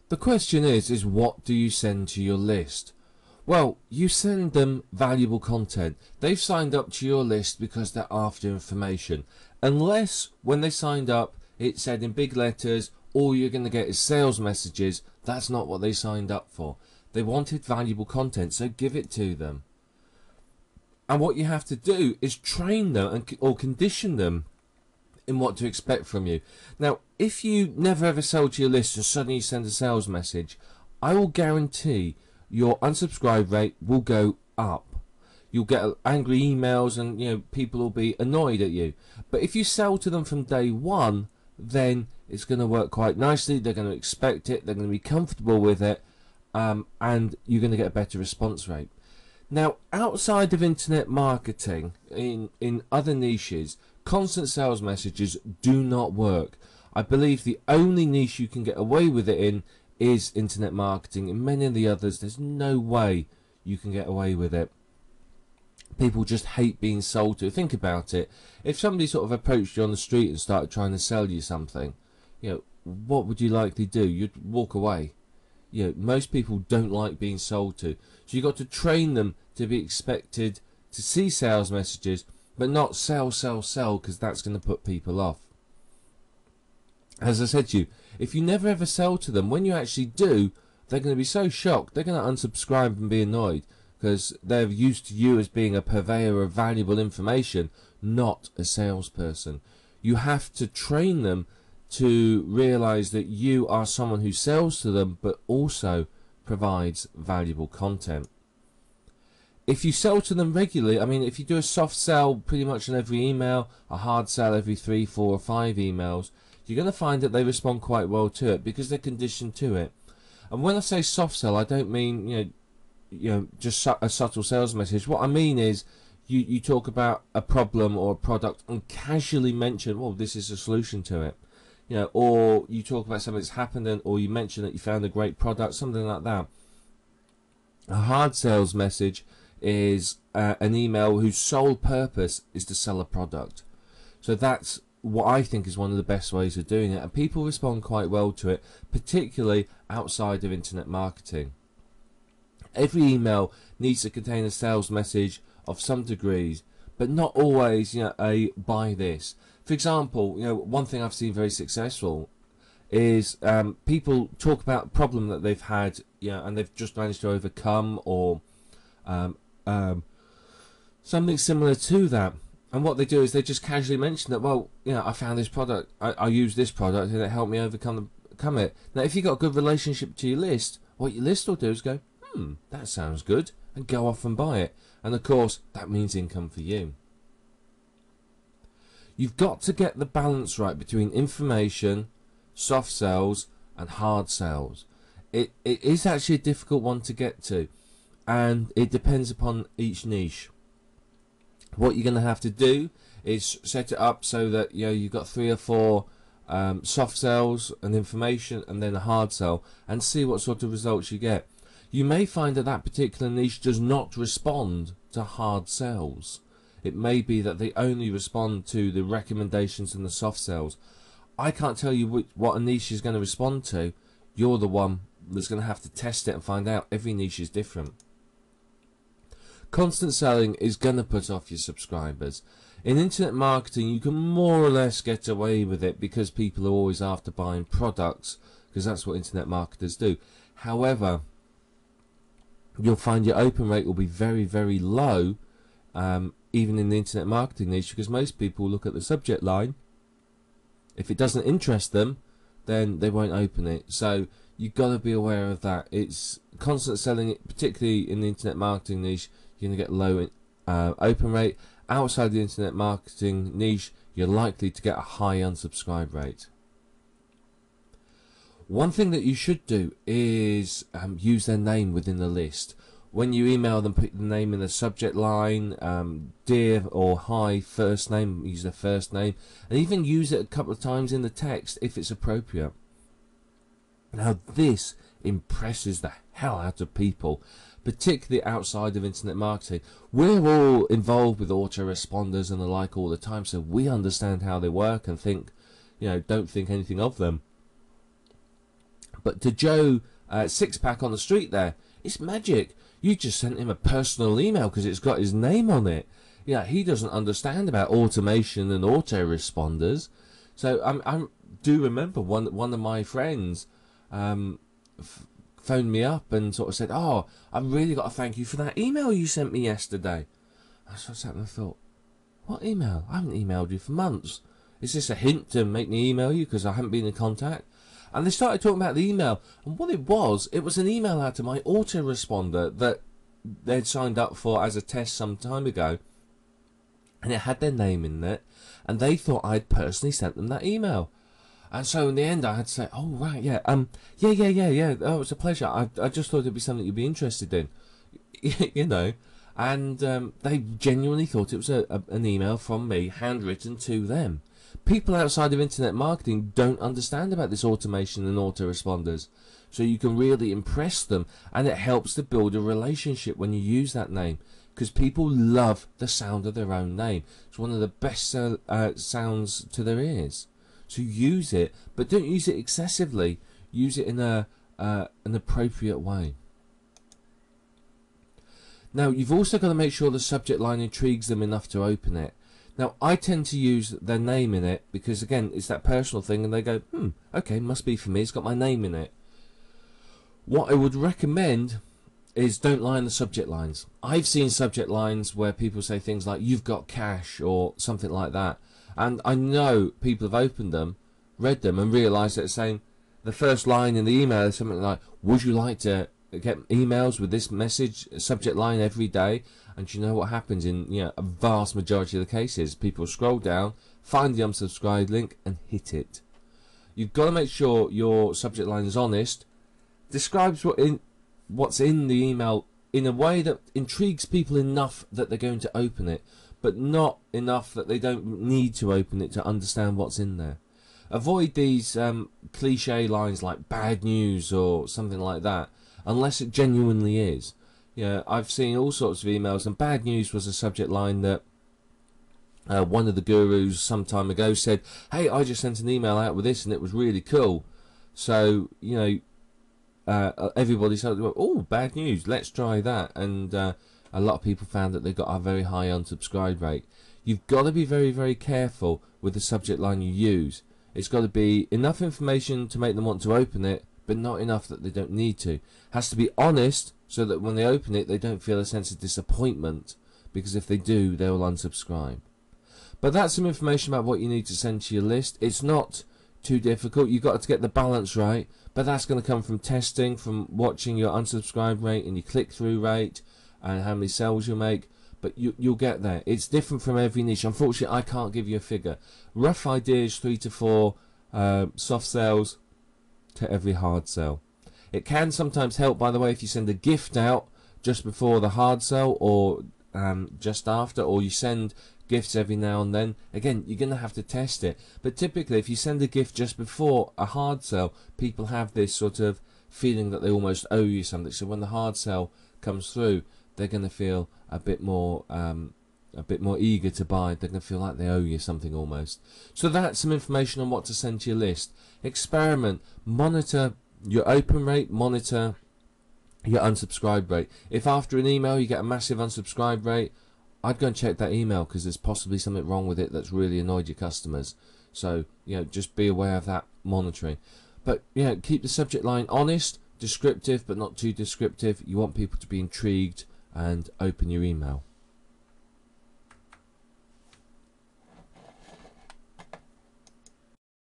The question is what do you send to your list? Well, you send them valuable content. They've signed up to your list because they're after information. Unless when they signed up it said in big letters all you're going to get is sales messages, that's not what they signed up for. They wanted valuable content, so give it to them. And what you have to do is train them or condition them in what to expect from you. Now, if you never ever sell to your list and suddenly you send a sales message, I will guarantee your unsubscribe rate will go up. You'll get angry emails and people will be annoyed at you. But if you sell to them from day one, then it's going to work quite nicely. They're going to expect it, they're going to be comfortable with it, and you're going to get a better response rate. Now, outside of internet marketing, in other niches, constant sales messages do not work. I believe the only niche you can get away with it in is internet marketing. In many of the others, there's no way you can get away with it. People just hate being sold to. Think about it. If somebody sort of approached you on the street and started trying to sell you something, what would you likely do? You'd walk away. Most people don't like being sold to. So you've got to train them to be expected to see sales messages, but not sell, because that's going to put people off. As I said to you, if you never ever sell to them, when you actually do, they're going to be so shocked, they're going to unsubscribe and be annoyed, because they're used to you as being a purveyor of valuable information, not a salesperson. You have to train them to realize that you are someone who sells to them but also provides valuable content. If you sell to them regularly, I mean, if you do a soft sell pretty much in every email, a hard sell every 3, 4 or 5 emails, you're going to find that they respond quite well to it because they're conditioned to it. And when I say soft sell, I don't mean just a subtle sales message. What I mean is you talk about a problem or a product and casually mention, well, this is a solution to it. Or you talk about something that's happened, or you mention that you found a great product, something like that. A hard sales message is an email whose sole purpose is to sell a product. So that's what I think is one of the best ways of doing it, and people respond quite well to it, particularly outside of internet marketing. Every email needs to contain a sales message of some degrees, but not always a buy this. For example, one thing I've seen very successful is people talk about a problem that they've had, and they've just managed to overcome, or something similar to that. And what they do is they just casually mention that, well, I found this product, I use this product, and it helped me overcome it. Now, if you've got a good relationship to your list, what your list will do is go, that sounds good, and go off and buy it. And of course, that means income for you. You've got to get the balance right between information, soft sales, and hard sales. It is actually a difficult one to get to, and it depends upon each niche. What you're going to have to do is set it up so that you've got 3 or 4 soft sales and information, and then a hard sell, and see what sort of results you get. You may find that that particular niche does not respond to hard sells. It may be that they only respond to the recommendations and the soft sells. I can't tell you what a niche is going to respond to. You're the one that's going to have to test it and find out. Every niche is different. Constant selling is going to put off your subscribers. In internet marketing, you can more or less get away with it because people are always after buying products, because that's what internet marketers do. However, you'll find your open rate will be very, very low, even in the internet marketing niche, because most people look at the subject line. If it doesn't interest them, then they won't open it. So you've got to be aware of that. It's constant selling, particularly in the internet marketing niche, you're going to get low open rate. Outside the internet marketing niche, you're likely to get a high unsubscribe rate. One thing that you should do is use their name within the list. When you email them, put the name in the subject line, dear or hi, first name, use their first name, and even use it a couple of times in the text if it's appropriate. Now this impresses the hell out of people, particularly outside of internet marketing. We're all involved with autoresponders and the like all the time, so we understand how they work and think, don't think anything of them. But to Joe Sixpack on the street there, it's magic. You just sent him a personal email because it's got his name on it. Yeah, he doesn't understand about automation and autoresponders. So I do remember one of my friends phoned me up and sort of said, "Oh, I've really got to thank you for that email you sent me yesterday." I sat and I thought, what email? I haven't emailed you for months. Is this a hint to make me email you because I haven't been in contact? And they started talking about the email, and what it was an email out to my autoresponder that they'd signed up for as a test some time ago, and it had their name in it, and they thought I'd personally sent them that email. And so in the end I had to say, oh right, yeah, yeah, oh, it's a pleasure. I just thought it'd be something you'd be interested in. You know, and they genuinely thought it was an email from me, handwritten to them. People outside of internet marketing don't understand about this automation and autoresponders, so you can really impress them, and it helps to build a relationship when you use that name, because people love the sound of their own name. It's one of the best sounds to their ears. So use it, but don't use it excessively. Use it in an appropriate way. Now, you've also got to make sure the subject line intrigues them enough to open it. Now, I tend to use their name in it because, again, it's that personal thing, and they go, okay, must be for me, it's got my name in it. What I would recommend is don't lie in the subject lines. I've seen subject lines where people say things like, "You've got cash," or something like that. And I know people have opened them, read them, and realised that it's saying, the first line in the email is something like, "Would you like to get emails with this message subject line every day?" And you know what happens in a vast majority of the cases? People scroll down, find the unsubscribe link, and hit it. You've got to make sure your subject line is honest, describes what's in the email in a way that intrigues people enough that they're going to open it, but not enough that they don't need to open it to understand what's in there. Avoid these cliche lines like "bad news" or something like that, unless it genuinely is. I've seen all sorts of emails, and "bad news" was a subject line that one of the gurus some time ago said, "Hey, I just sent an email out with this and it was really cool." So, everybody started, "Oh, bad news, let's try that." And a lot of people found that they got a very high unsubscribe rate. You've got to be very, very careful with the subject line you use. It's got to be enough information to make them want to open it, but not enough that they don't need to. It has to be honest, so that when they open it, they don't feel a sense of disappointment, because if they do, they will unsubscribe. But that's some information about what you need to send to your list. It's not too difficult. You've got to get the balance right, but that's going to come from testing, from watching your unsubscribe rate and your click-through rate and how many sales you make. But you'll get there. It's different from every niche. Unfortunately, I can't give you a figure. Rough idea is 3 to 4 soft sales to every hard sell. It can sometimes help, by the way, if you send a gift out just before the hard sell or just after, or you send gifts every now and then. Again, you're going to have to test it. But typically, if you send a gift just before a hard sell, people have this sort of feeling that they almost owe you something. So when the hard sell comes through, they're going to feel a bit more eager to buy. They're going to feel like they owe you something almost. So that's some information on what to send to your list. Experiment, monitor your open rate, monitor your unsubscribe rate. If after an email you get a massive unsubscribe rate, I'd go and check that email, because there's possibly something wrong with it that's really annoyed your customers. So just be aware of that monitoring. But keep the subject line honest, descriptive, but not too descriptive. You want people to be intrigued and open your email.